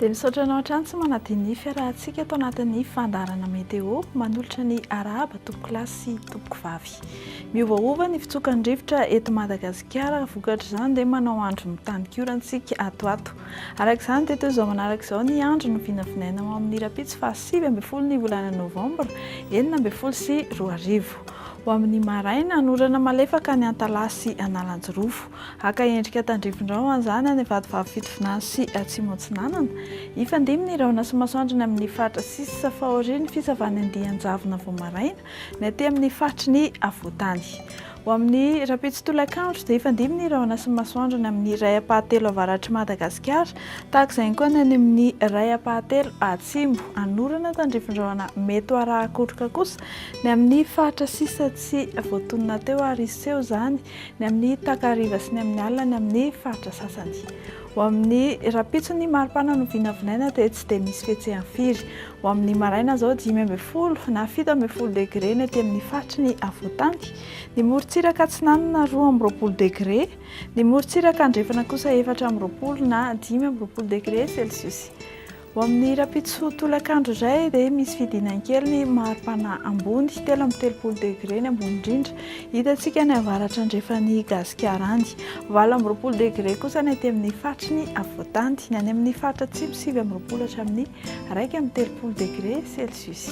dia misaotra anao hatrany tsy manadiny fiarahantsika tao anatin'ny fandarana meteo manolotra ny arahaba tompoko lahy sy tompoko vavy. Miovaova ny fitsokan'ny rivotra eto Madagasikara, vokatra izany dia manao andro mitanikorana atoato. Araka izany dia toy izao manaraka izao ny andro no vinavinaina ao amin'ny rapitso fa 9 ny volana Novambra 2024 sy 2025. Ho amin'ny maraina anorana malefaka ny Antalahy sy Analanjorofo. Haka endrika tandrivindrao izany any Vadivavy Fitovinany sy Atsimo-Atsinanana. Ifandimina iraona sy masoandro ny amin'ny faritra sisa fahorian'ny fisavany andian-javona vao maraina ny aty amin'ny faritry ny Avoatany. Ho amin'ny rapitso tolakandro dia ifandimina iraona sy masoandro ny amin'ny ray apahatelo avaratry Madagasikara, tahaka izay koa ny amin'ny ray apahatelo atsimo. Anorana tandrivindraona mety arahakotroka kosa ny amin'ny faritra sisa tsy voatonona teo ary seho izany ny amin'ny takariva sy ny amin'ny alina ny amin'ny faritra sasany. Ho amin'ny rapitso ny maripana no vinavinaina dia tsy dia misy fihetsehany firy. Ho amin'ny maraina izao 10 na 17 degré ny aty amin'ny faritry ny Avoatany, ny morontsiraka Atsinanana 12 degré, ny morontsiraka Andrefana kosa 4 na 5 degré Celsius. Ho amin'ny rapitso tolakandro iray dia misy fidinany kely ny maripana ambony 13 degré ny ambony indrindra. Hitantsika ny avaratra andrefan'ny Gasikarany 20 degré kosa ny aty amin'ny faritry ny Avoatany, ny any amin'ny faritra Atsimo 20 hatramin'ny 30 degré Celsius.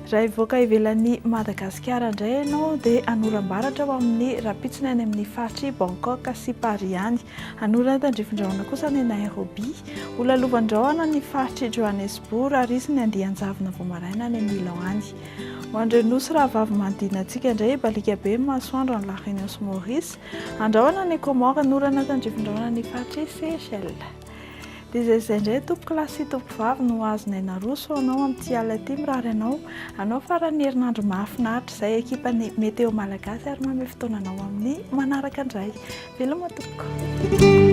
Raha ivoaka ivelan'ny Madagasikara indray ianao dia anoram-baratra ho amin'ny rapitso ny any amin'ny faritry Bangkok sy Paris any. Anorana tandrivindraona kosa ny Nairobi, holalovandraona ny faritry Johannesburg ary isy ny andian-javona vao maraina ny Milan any. Ho andreo nosy raha vavy manodidina antsika indray balika be masoandro any La Réunion sy Maurice. Andrahoana ny Comore, anorana tandrivindraona ny faritry Seychelles. Dia izay indray tompoko lahy sy tompoko vavy no azonaina roso anao amin'ity alina ity mirary anao farany herinandro mahafinaritra izay ekipan'ny meteo malagasy ary manome fotoana anao amin'ny manaraka indray. Veloma tompoko.